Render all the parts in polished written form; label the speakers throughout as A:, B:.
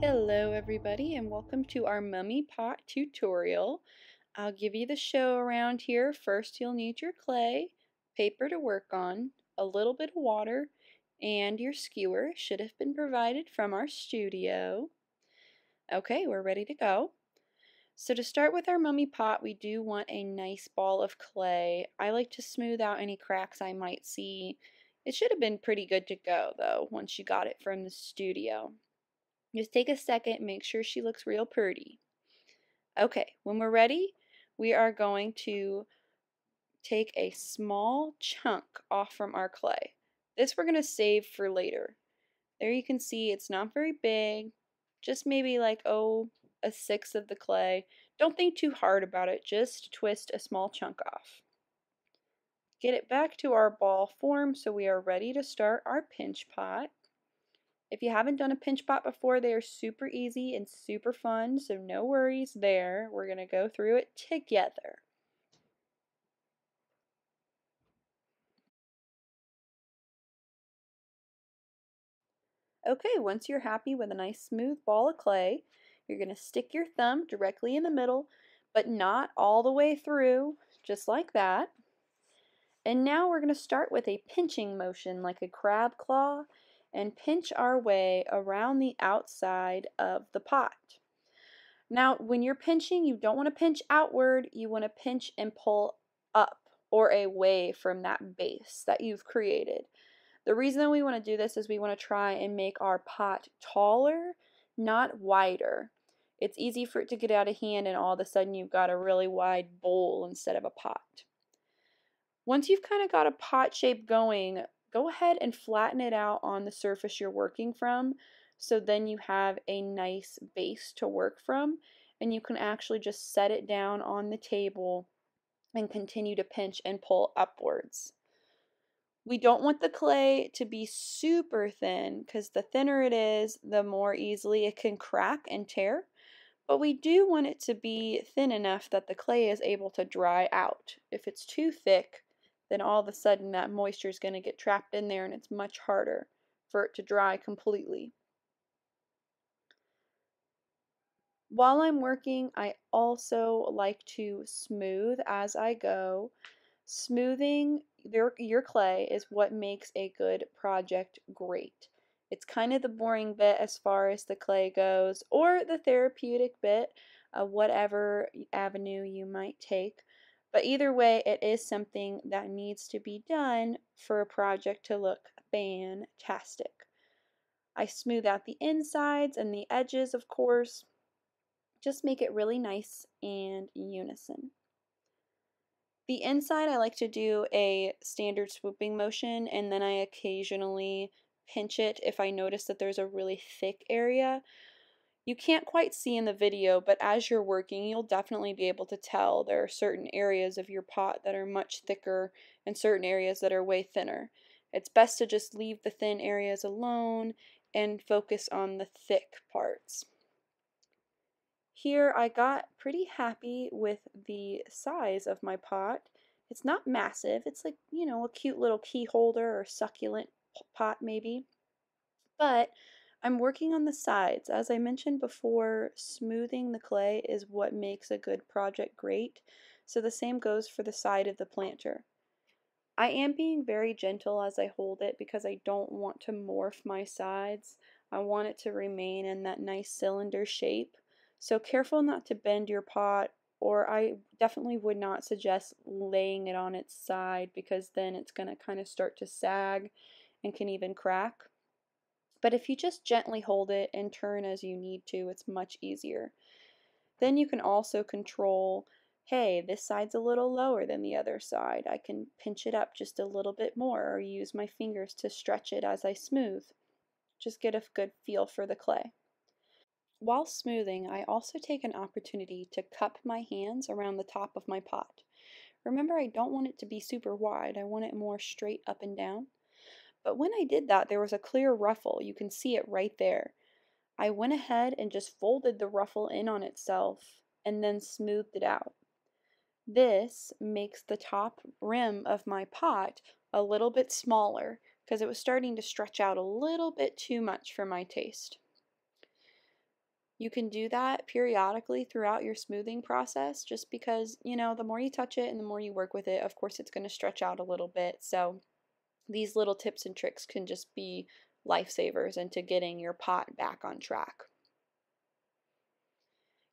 A: Hello everybody and welcome to our mummy pot tutorial. I'll give you the show around here. First you'll need your clay, paper to work on, a little bit of water, and your skewer should have been provided from our studio. Okay, we're ready to go. So to start with our mummy pot, we do want a nice ball of clay. I like to smooth out any cracks I might see. It should have been pretty good to go though once you got it from the studio. Just take a second, make sure she looks real pretty. Okay, when we're ready, we are going to take a small chunk off from our clay. This we're going to save for later. There you can see it's not very big, just maybe like, a sixth of the clay. Don't think too hard about it, just twist a small chunk off. Get it back to our ball form so we are ready to start our pinch pot. If you haven't done a pinch pot before, they are super easy and super fun, so no worries there. We're going to go through it together. Okay, once you're happy with a nice smooth ball of clay, you're going to stick your thumb directly in the middle, but not all the way through, just like that. And now we're going to start with a pinching motion like a crab claw and pinch our way around the outside of the pot. Now, when you're pinching, you don't want to pinch outward, you want to pinch and pull up or away from that base that you've created. The reason we want to do this is we want to try and make our pot taller, not wider. It's easy for it to get out of hand and all of a sudden you've got a really wide bowl instead of a pot. Once you've kind of got a pot shape going, go ahead and flatten it out on the surface you're working from, so then you have a nice base to work from and you can actually just set it down on the table and continue to pinch and pull upwards. We don't want the clay to be super thin because the thinner it is, the more easily it can crack and tear. But we do want it to be thin enough that the clay is able to dry out. If it's too thick, then all of a sudden that moisture is going to get trapped in there and it's much harder for it to dry completely. While I'm working, I also like to smooth as I go. Smoothing your clay is what makes a good project great. It's kind of the boring bit as far as the clay goes, or the therapeutic bit, whatever avenue you might take. But either way, it is something that needs to be done for a project to look fantastic. I smooth out the insides and the edges, of course. Just make it really nice and unison. The inside I like to do a standard swooping motion and then I occasionally pinch it if I notice that there's a really thick area. You can't quite see in the video, but as you're working you'll definitely be able to tell there are certain areas of your pot that are much thicker and certain areas that are way thinner. It's best to just leave the thin areas alone and focus on the thick parts. Here I got pretty happy with the size of my pot. It's not massive. It's like, a cute little key holder or succulent pot maybe. But I'm working on the sides. As I mentioned before, smoothing the clay is what makes a good project great. So the same goes for the side of the planter. I am being very gentle as I hold it because I don't want to morph my sides. I want it to remain in that nice cylinder shape. So careful not to bend your pot, or I definitely would not suggest laying it on its side because then it's going to kind of start to sag and can even crack. But if you just gently hold it and turn as you need to, it's much easier. Then you can also control, hey, this side's a little lower than the other side. I can pinch it up just a little bit more or use my fingers to stretch it as I smooth. Just get a good feel for the clay. While smoothing, I also take an opportunity to cup my hands around the top of my pot. Remember, I don't want it to be super wide. I want it more straight up and down. But when I did that, there was a clear ruffle. You can see it right there. I went ahead and just folded the ruffle in on itself and then smoothed it out. This makes the top rim of my pot a little bit smaller because it was starting to stretch out a little bit too much for my taste. You can do that periodically throughout your smoothing process just because, the more you touch it and the more you work with it, of course, it's going to stretch out a little bit. So these little tips and tricks can just be lifesavers into getting your pot back on track.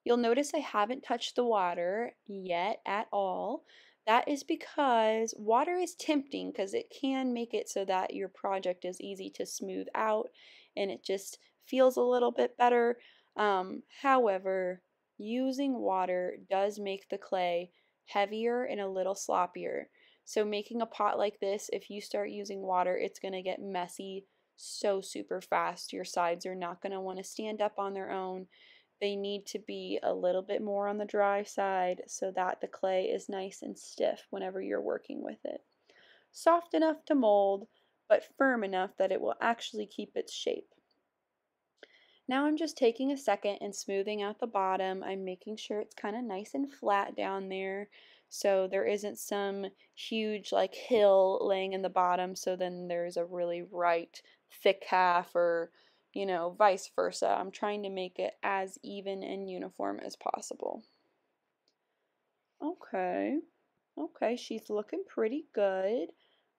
A: You'll notice I haven't touched the water yet at all. That is because water is tempting because it can make it so that your project is easy to smooth out and it just feels a little bit better. However, using water does make the clay heavier and a little sloppier. So making a pot like this, if you start using water, it's going to get messy so super fast. Your sides are not going to want to stand up on their own. They need to be a little bit more on the dry side so that the clay is nice and stiff whenever you're working with it. Soft enough to mold, but firm enough that it will actually keep its shape. Now I'm just taking a second and smoothing out the bottom. I'm making sure it's kind of nice and flat down there so there isn't some huge like hill laying in the bottom, so then there's a really right thick half, or vice versa. I'm trying to make it as even and uniform as possible. Okay. Okay, she's looking pretty good.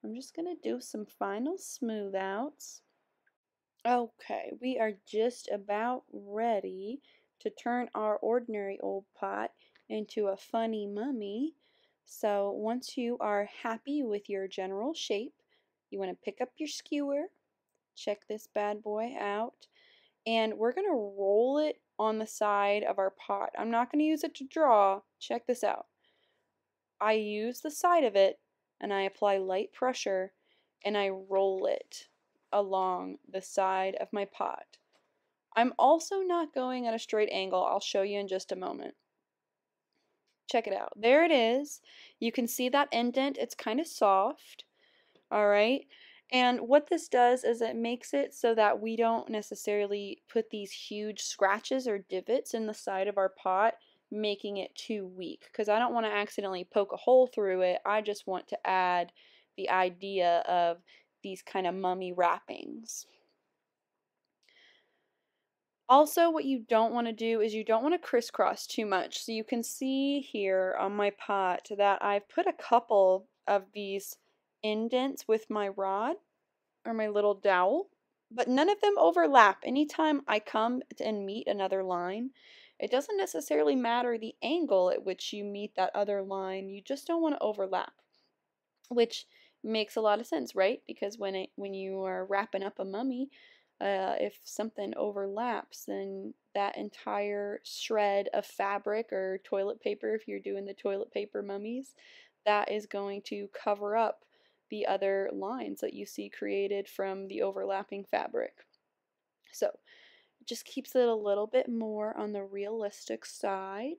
A: I'm just going to do some final smooth outs. Okay, we are just about ready to turn our ordinary old pot into a funny mummy. So once you are happy with your general shape, you want to pick up your skewer, check this bad boy out, and we're going to roll it on the side of our pot. I'm not going to use it to draw. Check this out. I use the side of it and I apply light pressure and I roll it along the side of my pot. I'm also not going at a straight angle. I'll show you in just a moment. Check it out. There it is. You can see that indent. It's kind of soft. All right. And what this does is it makes it so that we don't necessarily put these huge scratches or divots in the side of our pot, making it too weak, because I don't want to accidentally poke a hole through it. I just want to add the idea of these kind of mummy wrappings. Also, what you don't want to do is you don't want to crisscross too much. So you can see here on my pot that I've put a couple of these indents with my rod or my little dowel, but none of them overlap. Anytime I come and meet another line, it doesn't necessarily matter the angle at which you meet that other line. You just don't want to overlap, which makes a lot of sense, right? Because when you are wrapping up a mummy, if something overlaps, then that entire shred of fabric or toilet paper, if you're doing the toilet paper mummies, that is going to cover up the other lines that you see created from the overlapping fabric. So it just keeps it a little bit more on the realistic side.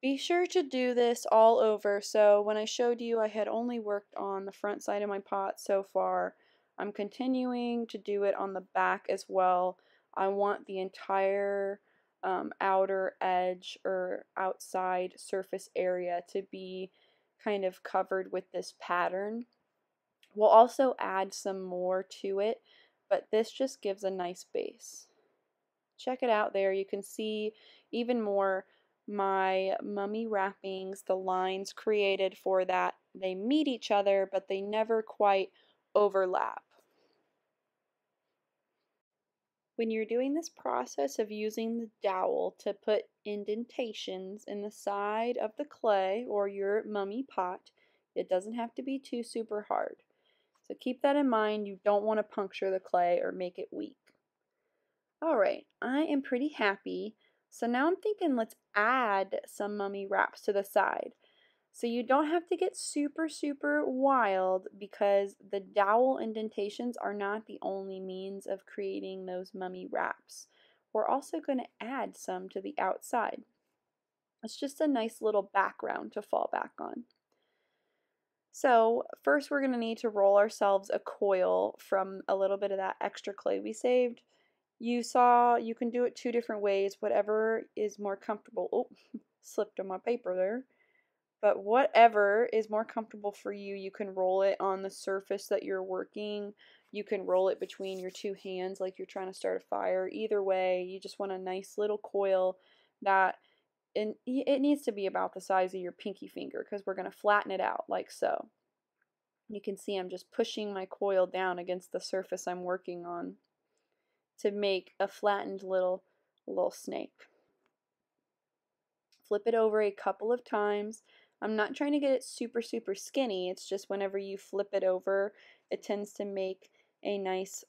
A: Be sure to do this all over. So when I showed you, I had only worked on the front side of my pot so far. I'm continuing to do it on the back as well. I want the entire outer edge or outside surface area to be kind of covered with this pattern. We'll also add some more to it, but this just gives a nice base. Check it out there. You can see even more my mummy wrappings, the lines created for that. They meet each other, but they never quite overlap. When you're doing this process of using the dowel to put indentations in the side of the clay or your mummy pot, it doesn't have to be too super hard. So keep that in mind. You don't want to puncture the clay or make it weak. Alright, I am pretty happy. So now I'm thinking let's add some mummy wraps to the side. So you don't have to get super, super wild because the dowel indentations are not the only means of creating those mummy wraps. We're also going to add some to the outside. It's just a nice little background to fall back on. So first we're going to need to roll ourselves a coil from a little bit of that extra clay we saved. You saw you can do it two different ways, whatever is more comfortable. Oh, slipped on my paper there. But whatever is more comfortable for you, you can roll it on the surface that you're working. You can roll it between your two hands like you're trying to start a fire. Either way, you just want a nice little coil that, and it needs to be about the size of your pinky finger because we're going to flatten it out like so. You can see I'm just pushing my coil down against the surface I'm working on to make a flattened little snake. Flip it over a couple of times. I'm not trying to get it super skinny. It's just whenever you flip it over, it tends to make a nice,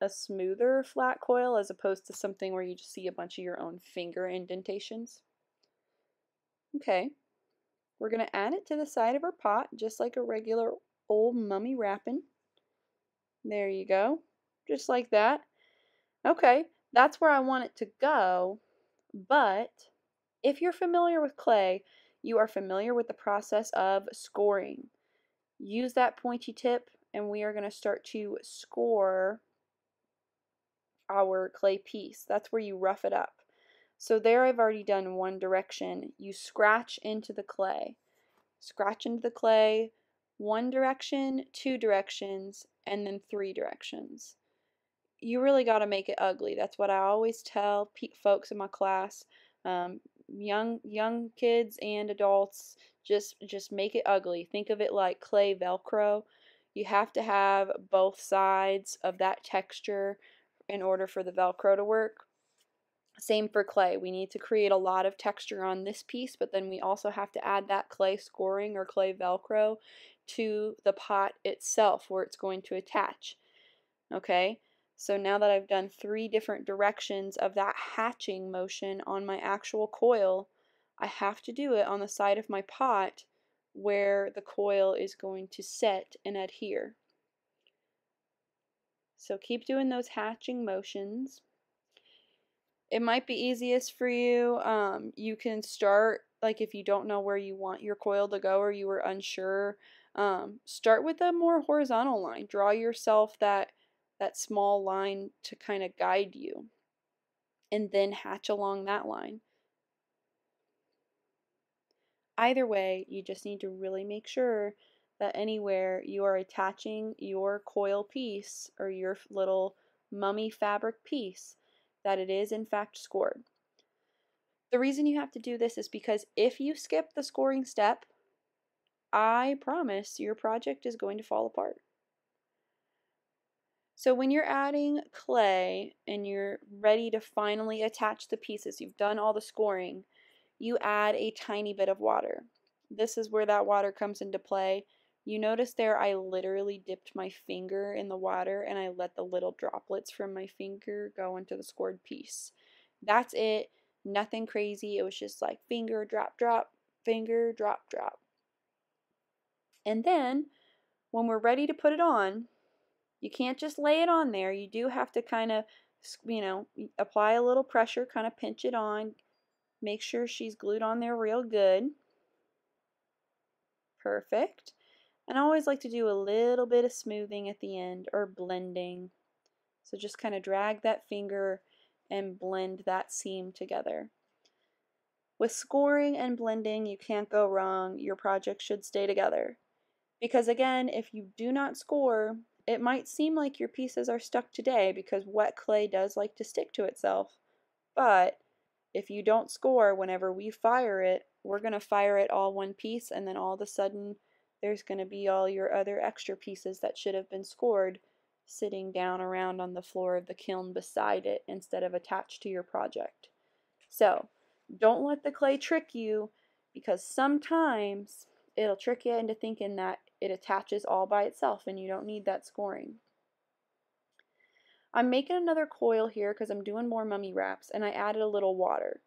A: a smoother flat coil as opposed to something where you just see a bunch of your own finger indentations. Okay, we're going to add it to the side of our pot just like a regular old mummy wrapping. There you go, just like that. Okay, that's where I want it to go, but if you're familiar with clay, you are familiar with the process of scoring. Use that pointy tip and we are going to start to score our clay piece. That's where you rough it up. So there I've already done one direction. You scratch into the clay. Scratch into the clay, one direction, two directions, and then three directions. You really got to make it ugly. That's what I always tell folks in my class. Young kids and adults, just make it ugly. Think of it like clay Velcro. You have to have both sides of that texture in order for the Velcro to work. Same for clay. We need to create a lot of texture on this piece, but then we also have to add that clay scoring or clay Velcro to the pot itself where it's going to attach. Okay, so now that I've done three different directions of that hatching motion on my actual coil, I have to do it on the side of my pot where the coil is going to set and adhere. So keep doing those hatching motions. It might be easiest for you. You can start, like if you don't know where you want your coil to go or you were unsure, start with a more horizontal line. Draw yourself that small line to kind of guide you, and then hatch along that line. Either way, you just need to really make sure that anywhere you are attaching your coil piece or your little mummy fabric piece, that it is in fact scored. The reason you have to do this is because if you skip the scoring step, I promise your project is going to fall apart. So when you're adding clay and you're ready to finally attach the pieces, you've done all the scoring, you add a tiny bit of water. This is where that water comes into play. You notice there I literally dipped my finger in the water and I let the little droplets from my finger go into the scored piece. That's it. Nothing crazy. It was just like finger, drop, drop, finger, drop, drop. And then when we're ready to put it on, you can't just lay it on there. You do have to kind of, apply a little pressure, kind of pinch it on. Make sure she's glued on there real good. Perfect. And I always like to do a little bit of smoothing at the end or blending. So just kind of drag that finger and blend that seam together. With scoring and blending, you can't go wrong. Your project should stay together. Because again, if you do not score, it might seem like your pieces are stuck today because wet clay does like to stick to itself. But if you don't score whenever we fire it, we're going to fire it all one piece and then all of a sudden there's going to be all your other extra pieces that should have been scored sitting down around on the floor of the kiln beside it instead of attached to your project. So don't let the clay trick you, because sometimes it'll trick you into thinking that it attaches all by itself and you don't need that scoring. I'm making another coil here because I'm doing more mummy wraps, and I added a little water.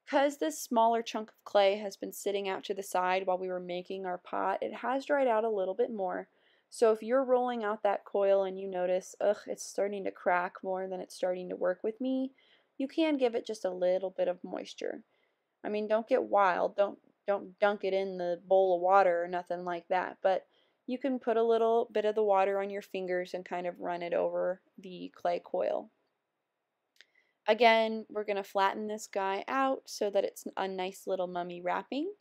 A: Because this smaller chunk of clay has been sitting out to the side while we were making our pot, it has dried out a little bit more. So if you're rolling out that coil and you notice, it's starting to crack more than it's starting to work with me, you can give it just a little bit of moisture. I mean, don't get wild. Don't dunk it in the bowl of water or nothing like that, but you can put a little bit of the water on your fingers and kind of run it over the clay coil. Again, we're going to flatten this guy out so that it's a nice little mummy wrapping.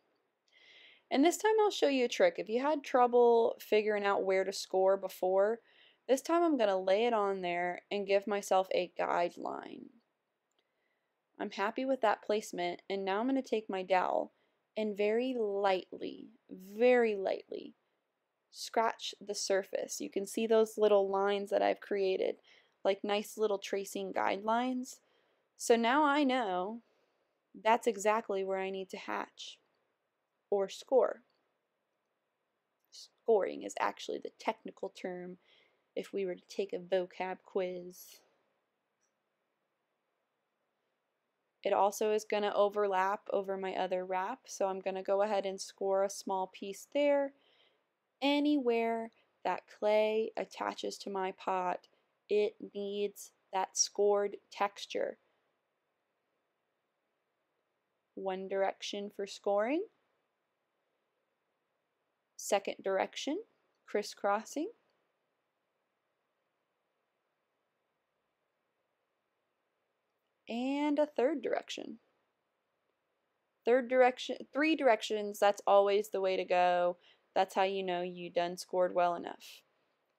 A: And this time I'll show you a trick. If you had trouble figuring out where to score before, this time I'm going to lay it on there and give myself a guideline. I'm happy with that placement, and now I'm going to take my dowel and very lightly, scratch the surface. You can see those little lines that I've created, like nice little tracing guidelines. So now I know that's exactly where I need to hatch or score. Scoring is actually the technical term if we were to take a vocab quiz. It also is going to overlap over my other wrap, so I'm going to go ahead and score a small piece there. Anywhere that clay attaches to my pot, it needs that scored texture. One direction for scoring. Second direction, crisscrossing. And a third direction. Three directions, that's always the way to go. That's how you know you done scored well enough.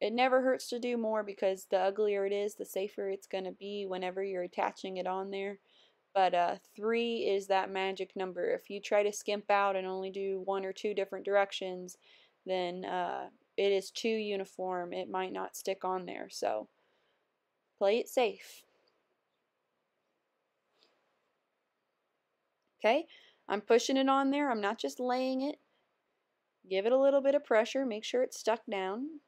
A: It never hurts to do more because the uglier it is, the safer it's going to be whenever you're attaching it on there. But 3 is that magic number. If you try to skimp out and only do 1 or 2 different directions, then it is too uniform. It might not stick on there. So play it safe. Okay, I'm pushing it on there. I'm not just laying it. Give it a little bit of pressure. Make sure it's stuck down.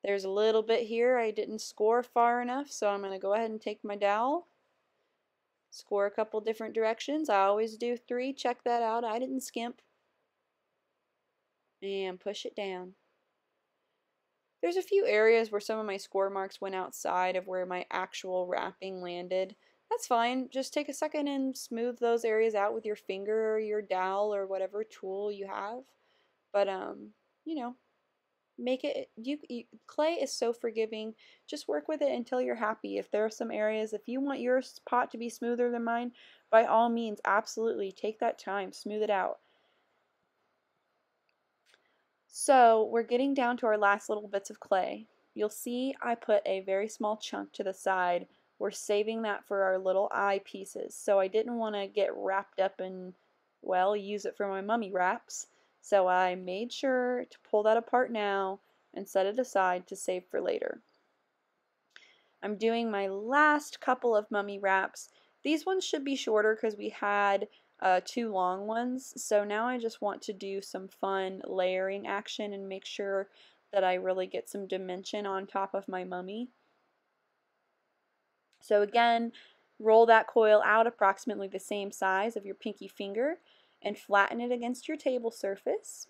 A: There's a little bit here I didn't score far enough, so I'm going to go ahead and take my dowel. Score a couple different directions. I always do 3. Check that out. I didn't skimp. And push it down. There's a few areas where some of my score marks went outside of where my actual wrapping landed. That's fine. Just take a second and smooth those areas out with your finger or your dowel or whatever tool you have. But you know, make it clay is so forgiving. Just work with it until you're happy. If there are some areas, if you want your pot to be smoother than mine, by all means, absolutely take that time, smooth it out. So we're getting down to our last little bits of clay. You'll see I put a very small chunk to the side. We're saving that for our little eye pieces. So I didn't want to get wrapped up and, well, use it for my mummy wraps. So I made sure to pull that apart now and set it aside to save for later. I'm doing my last couple of mummy wraps. These ones should be shorter because we had 2 long ones. So now I just want to do some fun layering action and make sure that I really get some dimension on top of my mummy. So again, roll that coil out approximately the same size of your pinky finger and flatten it against your table surface.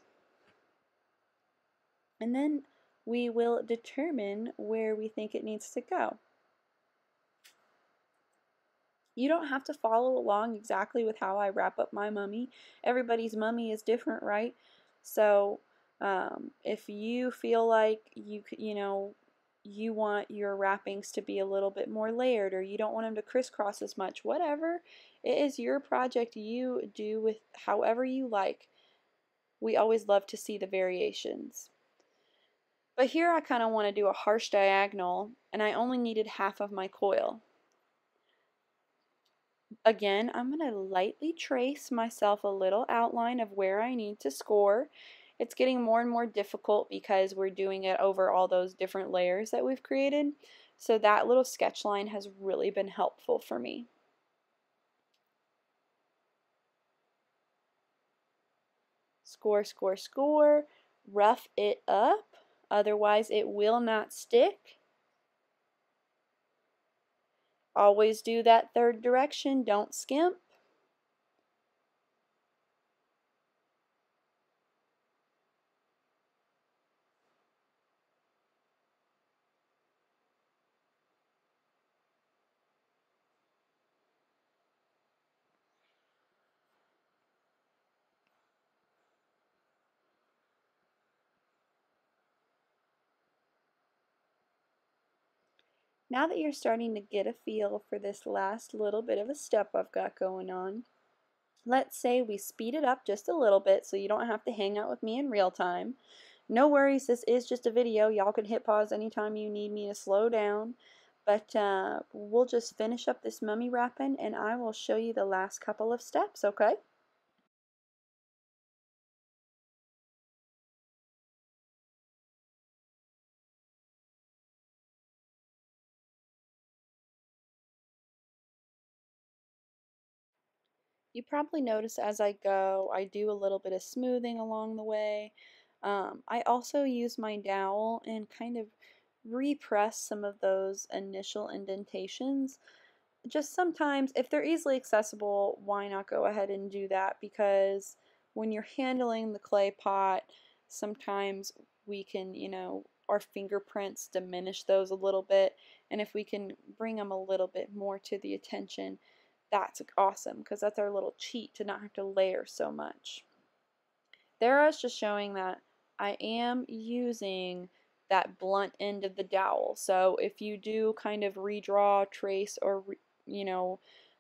A: And then we will determine where we think it needs to go. You don't have to follow along exactly with how I wrap up my mummy. Everybody's mummy is different, right? So if you feel like you want your wrappings to be a little bit more layered, or you don't want them to crisscross as much, whatever, it is your project. You do with however you like. We always love to see the variations. But here I kind of want to do a harsh diagonal, and I only needed half of my coil. Again, I'm going to lightly trace myself a little outline of where I need to score. It's getting more and more difficult because we're doing it over all those different layers that we've created. So that little sketch line has really been helpful for me. Score, score, score. Rough it up, otherwise it will not stick. Always do that third direction, don't skimp. Now that you're starting to get a feel for this last little bit of a step I've got going on, Let's say we speed it up just a little bit so you don't have to hang out with me in real time. No worries, this is just a video. Y'all can hit pause anytime you need me to slow down. But we'll just finish up this mummy wrapping and I will show you the last couple of steps, okay? You probably notice as I go, I do a little bit of smoothing along the way. I also use my dowel and kind of repress some of those initial indentations. Just sometimes, if they're easily accessible, why not go ahead and do that? Because when you're handling the clay pot, sometimes we can, our fingerprints diminish those a little bit. And if we can bring them a little bit more to the attention, that's awesome because that's our little cheat to not have to layer so much. There I was just showing that I am using that blunt end of the dowel. So if you do kind of redraw, trace, or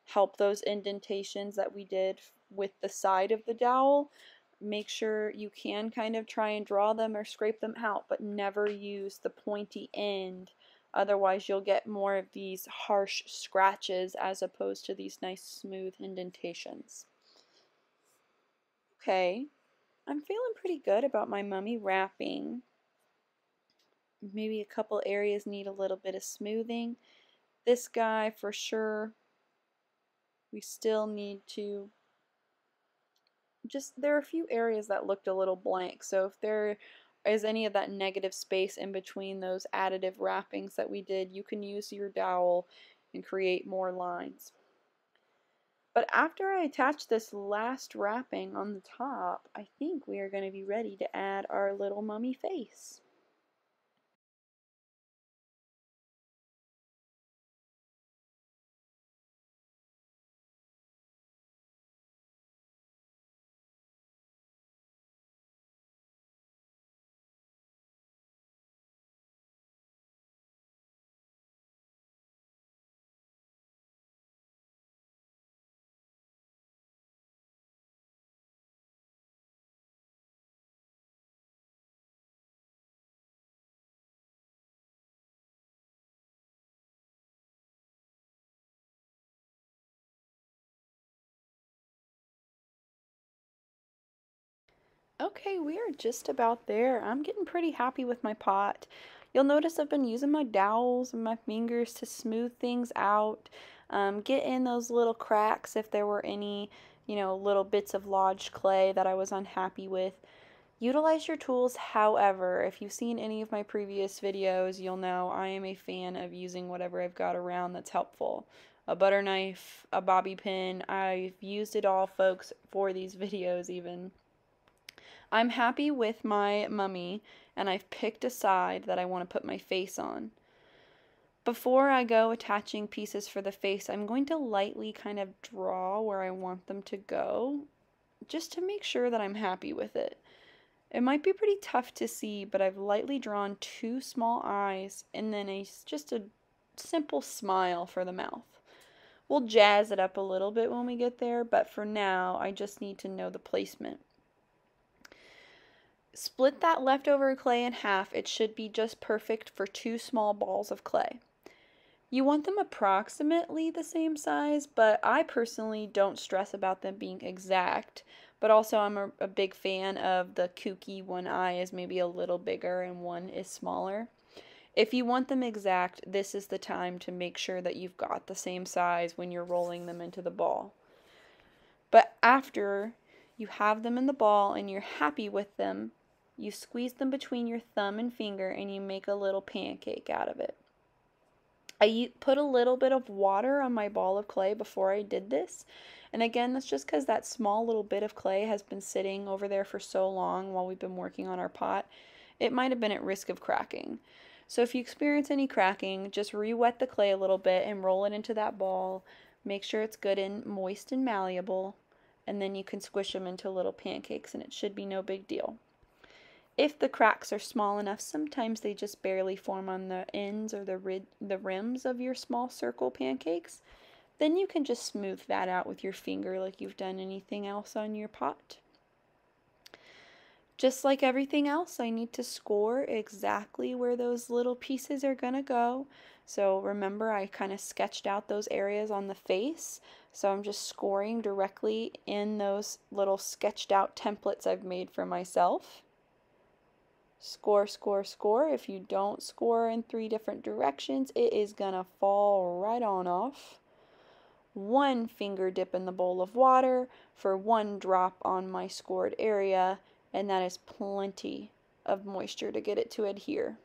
A: help those indentations that we did with the side of the dowel, make sure you can kind of try and draw them or scrape them out, but never use the pointy end. Otherwise you'll get more of these harsh scratches as opposed to these nice smooth indentations. Okay, I'm feeling pretty good about my mummy wrapping. Maybe a couple areas need a little bit of smoothing. This guy for sure, we still need to there are a few areas that looked a little blank. So if there is any of that negative space in between those additive wrappings that we did, you can use your dowel and create more lines. But after I attach this last wrapping on the top, I think we are going to be ready to add our little mummy face. Okay, we are just about there. I'm getting pretty happy with my pot. You'll notice I've been using my dowels and my fingers to smooth things out, get in those little cracks if there were any, little bits of lodged clay that I was unhappy with. Utilize your tools, however, if you've seen any of my previous videos, you'll know I am a fan of using whatever I've got around that's helpful. A butter knife, a bobby pin, I've used it all, folks, for these videos even. I'm happy with my mummy, and I've picked a side that I want to put my face on. Before I go attaching pieces for the face, I'm going to lightly kind of draw where I want them to go, just to make sure that I'm happy with it. It might be pretty tough to see, but I've lightly drawn two small eyes and then just a simple smile for the mouth. We'll jazz it up a little bit when we get there, but for now, I just need to know the placement. Split that leftover clay in half. It should be just perfect for two small balls of clay. You want them approximately the same size, but I personally don't stress about them being exact. But also I'm a big fan of the kooky one eye is maybe a little bigger and one is smaller. If you want them exact, this is the time to make sure that you've got the same size when you're rolling them into the ball. But after you have them in the ball and you're happy with them, you squeeze them between your thumb and finger and you make a little pancake out of it. I put a little bit of water on my ball of clay before I did this. And again, that's just because that small little bit of clay has been sitting over there for so long while we've been working on our pot. It might have been at risk of cracking. So if you experience any cracking, just re-wet the clay a little bit and roll it into that ball. Make sure it's good and moist and malleable. And then you can squish them into little pancakes and it should be no big deal. If the cracks are small enough, sometimes they just barely form on the ends or the rims of your small circle pancakes. Then you can just smooth that out with your finger like you've done anything else on your pot. Just like everything else, I need to score exactly where those little pieces are gonna go. So remember, I kind of sketched out those areas on the face. So I'm just scoring directly in those little sketched out templates I've made for myself. Score, score, score. If you don't score in 3 different directions, it is gonna fall right on off. 1 finger dip in the bowl of water for 1 drop on my scored area, and that is plenty of moisture to get it to adhere.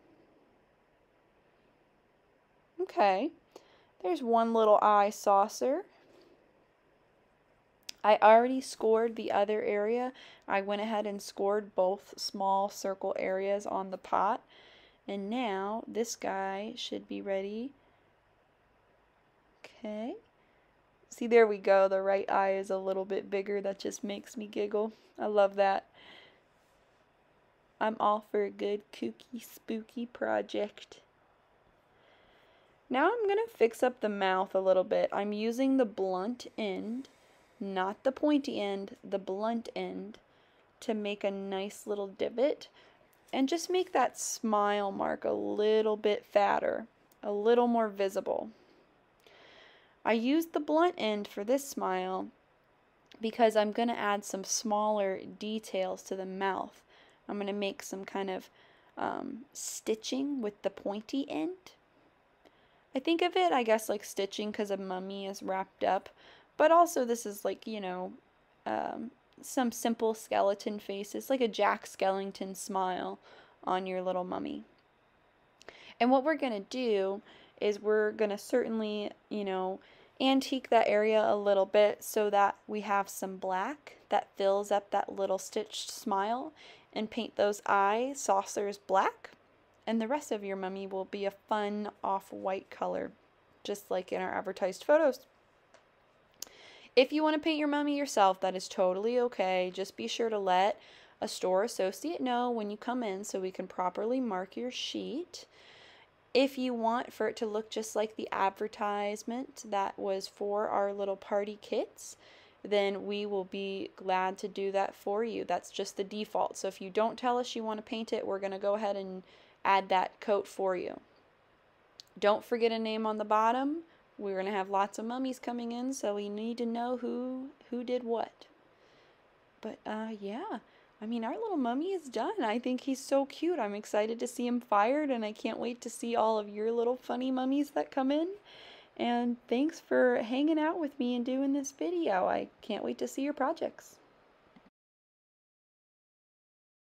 A: Okay, there's 1 little eye saucer. I already scored the other area. I went ahead and scored both small circle areas on the pot. And now this guy should be ready. Okay. See, there we go. The right eye is a little bit bigger. That just makes me giggle. I love that. I'm all for a good kooky spooky project. Now I'm going to fix up the mouth a little bit. I'm using the blunt end, not the pointy end, the blunt end, to make a nice little divot and just make that smile mark a little bit fatter, a little more visible. I used the blunt end for this smile because I'm going to add some smaller details to the mouth. I'm going to make some kind of stitching with the pointy end. I think of it, I guess, like stitching because a mummy is wrapped up, but also this is like, you know, some simple skeleton faces, like a Jack Skellington smile on your little mummy. And what we're going to do is we're going to certainly, you know, antique that area a little bit so that we have some black that fills up that little stitched smile, and paint those eye saucers black. And the rest of your mummy will be a fun off-white color, just like in our advertised photos. If you want to paint your mummy yourself, that is totally okay. Just be sure to let a store associate know when you come in so we can properly mark your sheet. If you want for it to look just like the advertisement that was for our little party kits, then we will be glad to do that for you. That's just the default. So if you don't tell us you want to paint it, we're going to go ahead and add that coat for you. Don't forget a name on the bottom. We're going to have lots of mummies coming in, so we need to know who did what. But yeah, I mean, our little mummy is done. I think he's so cute. I'm excited to see him fired, and I can't wait to see all of your little funny mummies that come in. And thanks for hanging out with me and doing this video. I can't wait to see your projects.